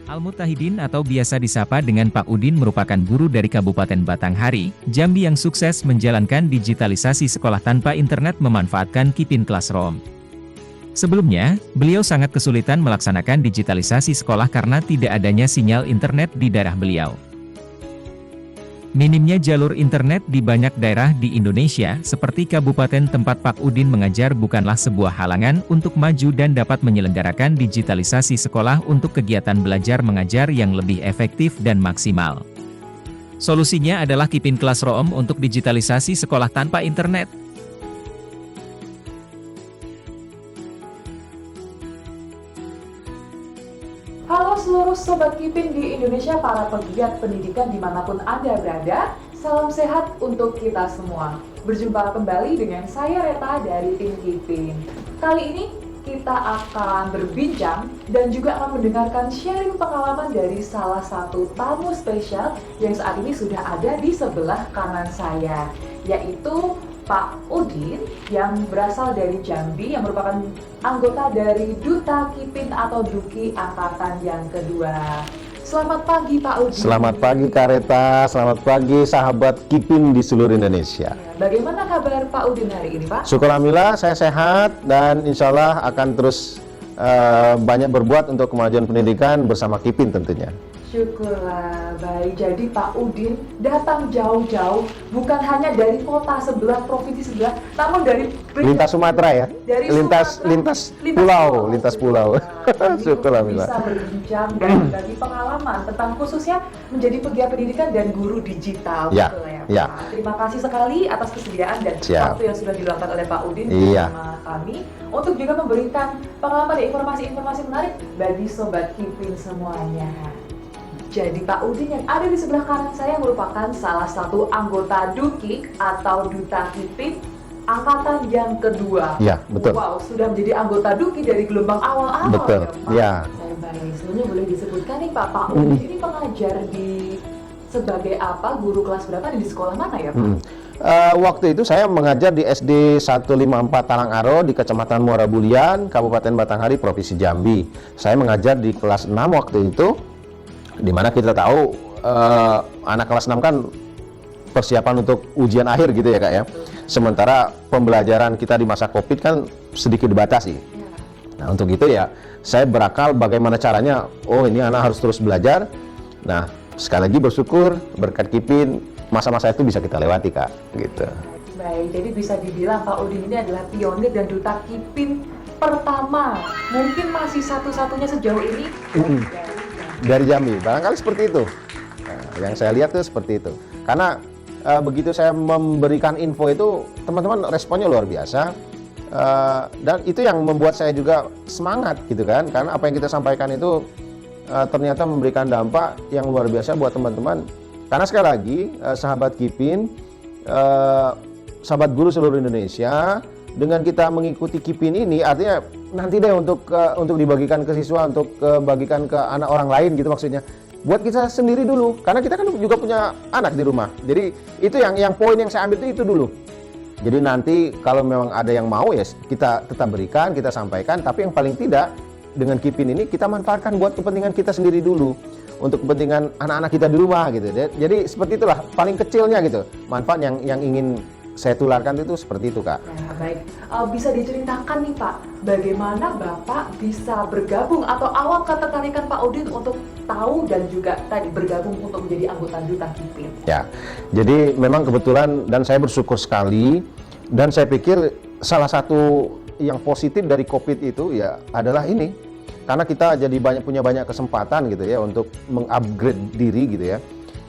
Al-Mutahidin atau biasa disapa dengan Pak Udin merupakan guru dari Kabupaten Batanghari, Jambi yang sukses menjalankan digitalisasi sekolah tanpa internet memanfaatkan Kipin Classroom. Sebelumnya, beliau sangat kesulitan melaksanakan digitalisasi sekolah karena tidak adanya sinyal internet di daerah beliau. Minimnya jalur internet di banyak daerah di Indonesia, seperti kabupaten tempat Pak Udin mengajar bukanlah sebuah halangan untuk maju dan dapat menyelenggarakan digitalisasi sekolah untuk kegiatan belajar mengajar yang lebih efektif dan maksimal. Solusinya adalah Kipin Classroom untuk digitalisasi sekolah tanpa internet. Halo seluruh Sobat Kipin di Indonesia, para pegiat pendidikan dimanapun Anda berada, salam sehat untuk kita semua. Berjumpa kembali dengan saya Reta dari tim Kipin. Kali ini kita akan berbincang dan juga akan mendengarkan sharing pengalaman dari salah satu tamu spesial yang saat ini sudah ada di sebelah kanan saya, yaitu Pak Udin yang berasal dari Jambi yang merupakan anggota dari Duta Kipin atau Duki Angkatan yang kedua. Selamat pagi Pak Udin. Selamat pagi Kak Reta, selamat pagi sahabat Kipin di seluruh Indonesia. Bagaimana kabar Pak Udin hari ini Pak? Syukur alhamdulillah saya sehat dan insya Allah akan terus banyak berbuat untuk kemajuan pendidikan bersama Kipin tentunya. Syukurlah, baik. Jadi Pak Udin datang jauh-jauh, bukan hanya dari kota sebelah, provinsi sebelah, namun dari lintas Sumatera ya, dari lintas pulau. Syukur alhamdulillah. Bisa berbincang dan berbagi pengalaman tentang khususnya menjadi pegiat pendidikan dan guru digital. Ya, Betul ya, ya. Pak. Terima kasih sekali atas kesediaan dan Siap. waktu yang sudah diluangkan oleh Pak Udin Iya. bersama kami untuk juga memberikan pengalaman dan informasi-informasi menarik bagi Sobat Kipin semuanya. Jadi Pak Udin yang ada di sebelah kanan saya merupakan salah satu anggota Duki atau Duta Kipin Angkatan yang kedua. Ya, betul. Wow, sudah menjadi anggota Duki dari gelombang awal-awal. Betul, ya, Pak. ya. Baik, sebelumnya boleh disebutkan nih Pak Udin ini mengajar di sebagai apa, guru kelas berapa, di sekolah mana ya Pak? Waktu itu saya mengajar di SD 154 Talangaro di Kecamatan Muara Bulian, Kabupaten Batanghari, Provinsi Jambi. Saya mengajar di kelas 6 waktu itu, di mana kita tahu anak kelas 6 kan persiapan untuk ujian akhir gitu ya Kak ya. Sementara pembelajaran kita di masa Covid kan sedikit dibatasi. Nah untuk itu ya saya berakal bagaimana caranya, oh ini anak harus terus belajar. Nah sekali lagi bersyukur berkat Kipin masa-masa itu bisa kita lewati Kak gitu. Baik, jadi bisa dibilang Pak Udin ini adalah pionir dan Duta Kipin pertama, mungkin masih satu-satunya sejauh ini dari Jambi, barangkali seperti itu. Nah, yang saya lihat tuh seperti itu. Karena begitu saya memberikan info itu, teman-teman responnya luar biasa. Dan itu yang membuat saya juga semangat gitu kan. Karena apa yang kita sampaikan itu ternyata memberikan dampak yang luar biasa buat teman-teman. Karena sekali lagi, sahabat Kipin, sahabat guru seluruh Indonesia, dengan kita mengikuti Kipin ini artinya nanti deh untuk dibagikan ke siswa, untuk bagikan ke anak orang lain gitu maksudnya. Buat kita sendiri dulu, karena kita kan juga punya anak di rumah. Jadi itu yang poin yang saya ambil itu dulu. Jadi nanti kalau memang ada yang mau ya kita tetap berikan, kita sampaikan. Tapi yang paling tidak dengan Kipin ini kita manfaatkan buat kepentingan kita sendiri dulu, untuk kepentingan anak-anak kita di rumah gitu. Jadi seperti itulah paling kecilnya gitu manfaat yang ingin saya tularkan itu seperti itu Kak. Ya, baik. Bisa diceritakan nih Pak, bagaimana Bapak bisa bergabung atau awal ketertarikan Pak Udin untuk tahu dan juga tadi bergabung untuk menjadi anggota Duta Kipin? Ya, jadi memang kebetulan dan saya bersyukur sekali dan saya pikir salah satu yang positif dari COVID itu ya adalah ini. Karena kita jadi punya banyak kesempatan gitu ya untuk mengupgrade diri gitu ya.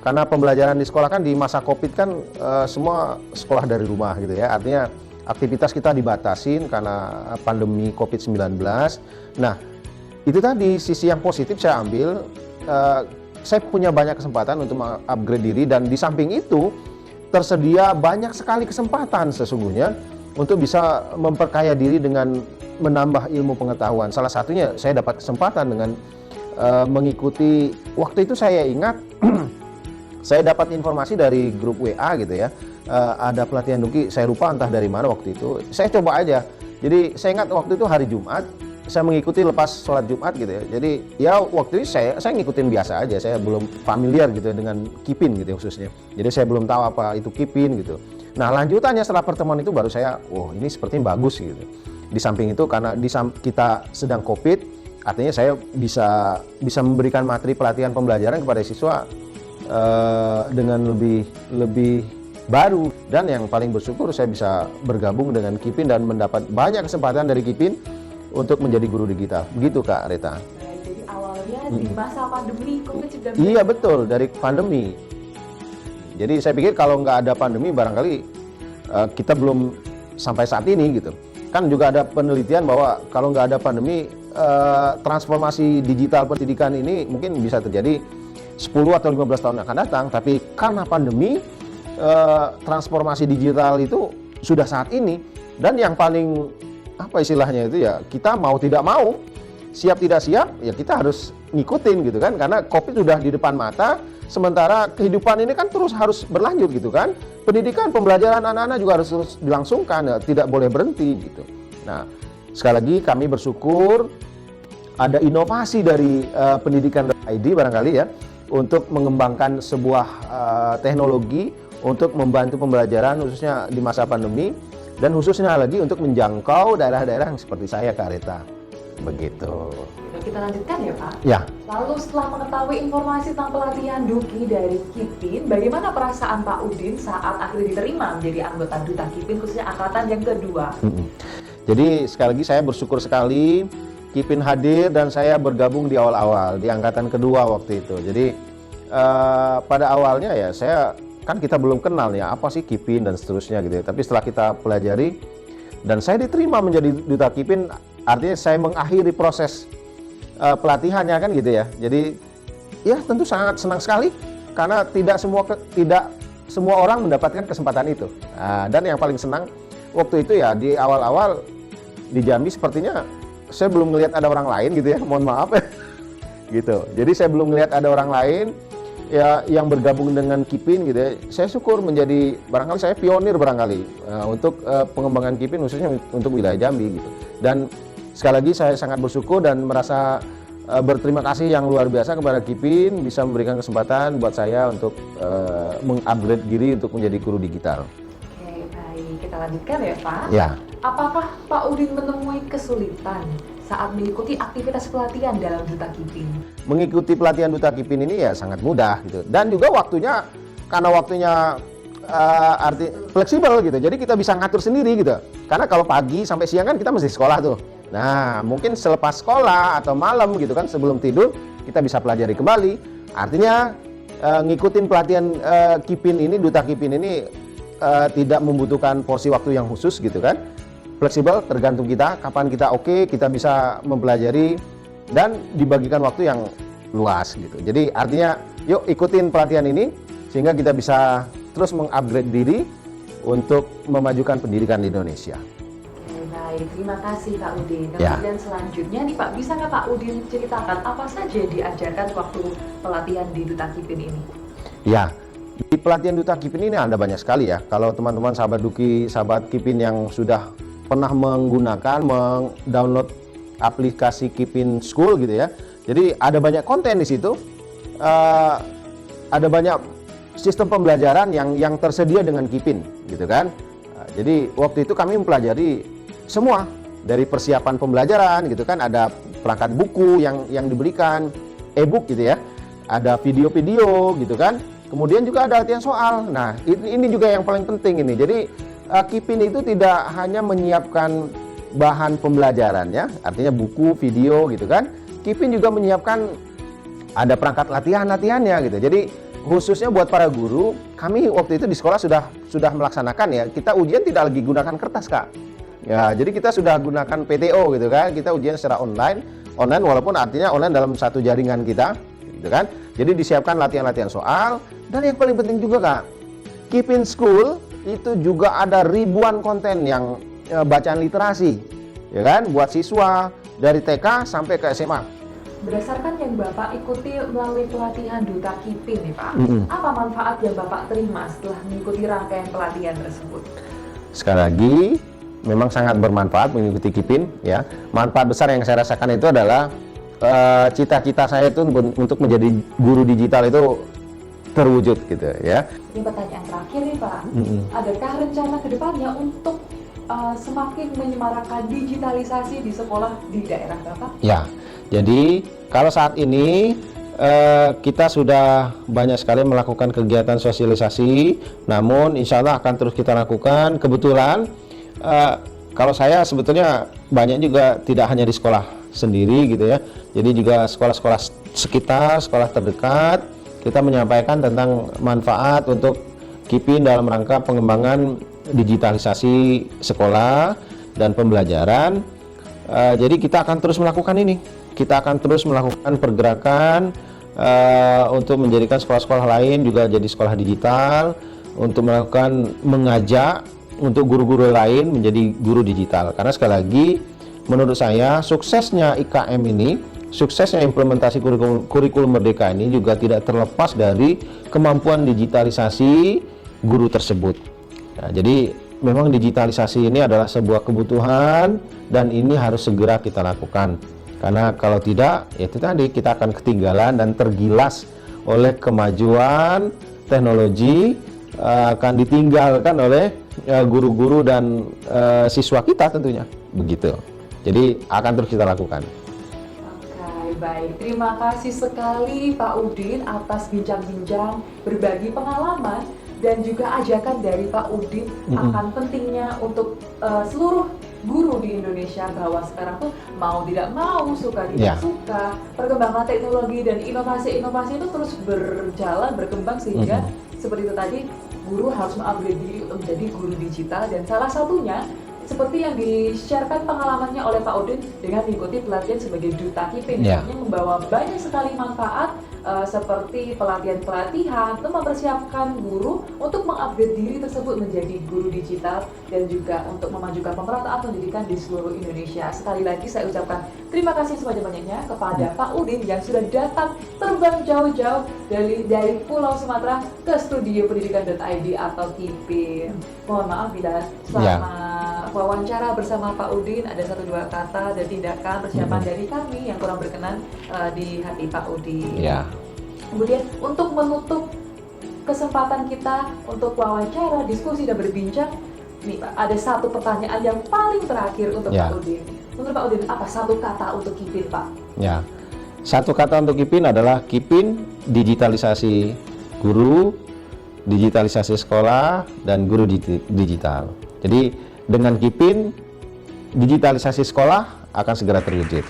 Karena pembelajaran di sekolah kan di masa Covid kan semua sekolah dari rumah gitu ya. Artinya aktivitas kita dibatasin karena pandemi Covid-19. Nah, itu tadi sisi yang positif saya ambil. Saya punya banyak kesempatan untuk mengupgrade diri dan di samping itu tersedia banyak sekali kesempatan sesungguhnya untuk bisa memperkaya diri dengan menambah ilmu pengetahuan. Salah satunya saya dapat kesempatan dengan mengikuti, waktu itu saya ingat saya dapat informasi dari grup WA gitu ya, ada pelatihan Duki, saya lupa entah dari mana waktu itu. Saya coba aja. Jadi saya ingat waktu itu hari Jumat, saya mengikuti lepas sholat Jumat gitu ya. Jadi ya waktu itu saya ngikutin biasa aja. Saya belum familiar gitu dengan Kipin gitu ya khususnya. Jadi saya belum tahu apa itu Kipin gitu. Nah lanjutannya setelah pertemuan itu baru saya, ini sepertinya bagus gitu. Di samping itu karena kita sedang COVID, artinya saya bisa memberikan materi pelatihan pembelajaran kepada siswa dengan lebih baru. Dan yang paling bersyukur saya bisa bergabung dengan Kipin dan mendapat banyak kesempatan dari Kipin untuk menjadi guru digital. Begitu Kak Reta. Baik, jadi awalnya di masa pandemi COVID-19. Iya betul, dari pandemi. Jadi saya pikir kalau nggak ada pandemi barangkali kita belum sampai saat ini gitu. Kan juga ada penelitian bahwa kalau nggak ada pandemi transformasi digital pendidikan ini mungkin bisa terjadi 10 atau 15 tahun yang akan datang. Tapi karena pandemi transformasi digital itu sudah saat ini. Dan yang paling apa istilahnya itu ya, kita mau tidak mau, siap tidak siap, ya kita harus ngikutin gitu kan, karena COVID sudah di depan mata, sementara kehidupan ini kan terus harus berlanjut gitu kan, pendidikan, pembelajaran anak-anak juga harus terus dilangsungkan, ya, tidak boleh berhenti gitu. Nah, sekali lagi kami bersyukur ada inovasi dari pendidikan.id barangkali ya, untuk mengembangkan sebuah teknologi untuk membantu pembelajaran khususnya di masa pandemi, dan khususnya lagi untuk menjangkau daerah-daerah yang seperti saya, Kak Reta. Begitu. Kita lanjutkan ya Pak? Ya. Lalu setelah mengetahui informasi tentang pelatihan Duki dari Kipin, bagaimana perasaan Pak Udin saat akhirnya diterima menjadi anggota Duta Kipin khususnya angkatan yang kedua? Jadi sekali lagi saya bersyukur sekali Kipin hadir dan saya bergabung di awal-awal, di angkatan kedua waktu itu. Jadi pada awalnya ya kan kita belum kenal ya apa sih Kipin dan seterusnya gitu ya. Tapi setelah kita pelajari dan saya diterima menjadi Duta Kipin, artinya saya mengakhiri proses pelatihannya kan gitu ya. Jadi ya tentu sangat senang sekali karena tidak semua orang mendapatkan kesempatan itu. Nah, dan yang paling senang waktu itu ya di awal-awal di Jambi sepertinya saya belum melihat ada orang lain gitu ya. Mohon maaf ya. Gitu. Jadi saya belum melihat ada orang lain ya yang bergabung dengan Kipin gitu ya. Saya syukur menjadi barangkali saya pionir barangkali untuk pengembangan Kipin khususnya untuk wilayah Jambi gitu. Dan sekali lagi saya sangat bersyukur dan merasa berterima kasih yang luar biasa kepada Kipin bisa memberikan kesempatan buat saya untuk mengupgrade diri untuk menjadi guru digital. Oke, baik. Kita lanjutkan ya Pak. Ya. Apakah Pak Udin menemui kesulitan saat mengikuti aktivitas pelatihan dalam Duta Kipin? Mengikuti pelatihan Duta Kipin ini ya sangat mudah gitu. Dan juga waktunya, karena waktunya fleksibel gitu. Jadi kita bisa ngatur sendiri gitu. Karena kalau pagi sampai siang kan kita mesti sekolah tuh. Nah, mungkin selepas sekolah atau malam gitu kan sebelum tidur kita bisa pelajari kembali. Artinya ngikutin pelatihan Kipin ini, Duta Kipin ini tidak membutuhkan porsi waktu yang khusus gitu kan. Fleksibel, tergantung kita, kapan kita kita bisa mempelajari dan dibagikan waktu yang luas gitu. Jadi artinya yuk ikutin pelatihan ini sehingga kita bisa terus mengupgrade diri untuk memajukan pendidikan di Indonesia. Oke, baik. Terima kasih Pak Udin. Ya. Kemudian selanjutnya nih Pak, bisa nggak Pak Udin ceritakan apa saja yang diajarkan waktu pelatihan di Duta Kipin ini? Ya, di pelatihan Duta Kipin ini ada banyak sekali ya. Kalau teman-teman sahabat Duki, sahabat Kipin yang sudah pernah mendownload aplikasi Kipin School gitu ya. Jadi ada banyak konten di situ, ada banyak sistem pembelajaran yang tersedia dengan Kipin gitu kan. Jadi waktu itu kami mempelajari semua dari persiapan pembelajaran gitu kan. Ada perangkat buku yang diberikan, e-book gitu ya. Ada video-video gitu kan. Kemudian juga ada latihan soal. Nah ini juga yang paling penting ini. Jadi Kipin itu tidak hanya menyiapkan bahan pembelajaran ya, artinya buku, video gitu kan. Kipin juga menyiapkan ada perangkat latihannya gitu. Jadi khususnya buat para guru, kami waktu itu di sekolah sudah melaksanakan ya. Kita ujian tidak lagi gunakan kertas Kak. Ya, jadi kita sudah gunakan PTO gitu kan. Kita ujian secara online walaupun artinya online dalam satu jaringan kita gitu kan. Jadi disiapkan latihan-latihan soal dan yang paling penting juga Kak, Kipin School itu juga ada ribuan konten yang bacaan literasi ya kan buat siswa dari TK sampai ke SMA. Berdasarkan yang Bapak ikuti melalui pelatihan Duta Kipin nih Pak, apa manfaat yang Bapak terima setelah mengikuti rangkaian pelatihan tersebut? Sekali lagi memang sangat bermanfaat mengikuti KIPIN ya. Manfaat besar yang saya rasakan itu adalah cita-cita saya itu untuk menjadi guru digital itu terwujud gitu ya. Ini pertanyaan terakhir nih Pak, adakah rencana kedepannya untuk semakin menyemarakkan digitalisasi di sekolah di daerah Bapak? Ya, jadi kalau saat ini kita sudah banyak sekali melakukan kegiatan sosialisasi, namun insya Allah akan terus kita lakukan. Kebetulan kalau saya sebetulnya banyak juga tidak hanya di sekolah sendiri gitu ya, jadi juga sekolah-sekolah sekitar, sekolah terdekat, kita menyampaikan tentang manfaat untuk KIPIN dalam rangka pengembangan digitalisasi sekolah dan pembelajaran. Jadi kita akan terus melakukan ini, kita akan terus melakukan pergerakan untuk menjadikan sekolah-sekolah lain juga jadi sekolah digital, untuk melakukan mengajak untuk guru-guru lain menjadi guru digital. Karena sekali lagi menurut saya suksesnya IKM ini, suksesnya implementasi kurikulum Merdeka ini juga tidak terlepas dari kemampuan digitalisasi guru tersebut. Nah, jadi memang digitalisasi ini adalah sebuah kebutuhan dan ini harus segera kita lakukan. Karena kalau tidak, ya itu tadi kita akan ketinggalan dan tergilas oleh kemajuan teknologi, akan ditinggalkan oleh guru-guru dan siswa kita tentunya. Begitu. Jadi akan terus kita lakukan. Oke, baik. Terima kasih sekali Pak Udin atas bincang-bincang, berbagi pengalaman dan juga ajakan dari Pak Udin akan pentingnya untuk seluruh guru di Indonesia bahwa sekarang tuh mau tidak mau, suka tidak suka, perkembangan teknologi dan inovasi-inovasi itu terus berjalan, berkembang sehingga seperti itu tadi guru harus mengupgrade diri untuk menjadi guru digital dan salah satunya seperti yang di-sharekan pengalamannya oleh Pak Udin dengan mengikuti pelatihan sebagai duta KIPIN yang membawa banyak sekali manfaat seperti pelatihan-pelatihan untuk mempersiapkan guru untuk mengupgrade diri tersebut menjadi guru digital dan juga untuk memajukan pemerataan pendidikan di seluruh Indonesia. Sekali lagi saya ucapkan terima kasih sebanyak-banyaknya kepada Pak Udin yang sudah datang terbang jauh-jauh dari Pulau Sumatera ke studio pendidikan.id atau KIPIN. Mohon maaf bila selama wawancara bersama Pak Udin ada 1-2 kata dan tindakan persiapan dari kami yang kurang berkenan di hati Pak Udin. Kemudian untuk menutup kesempatan kita untuk wawancara, diskusi dan berbincang, nih Pak, ada satu pertanyaan yang paling terakhir untuk Pak Udin. Menurut Pak Udin, apa satu kata untuk KIPIN, Pak? Ya, satu kata untuk KIPIN adalah KIPIN digitalisasi guru, digitalisasi sekolah, dan guru digital. Jadi dengan KIPIN, digitalisasi sekolah akan segera terwujud.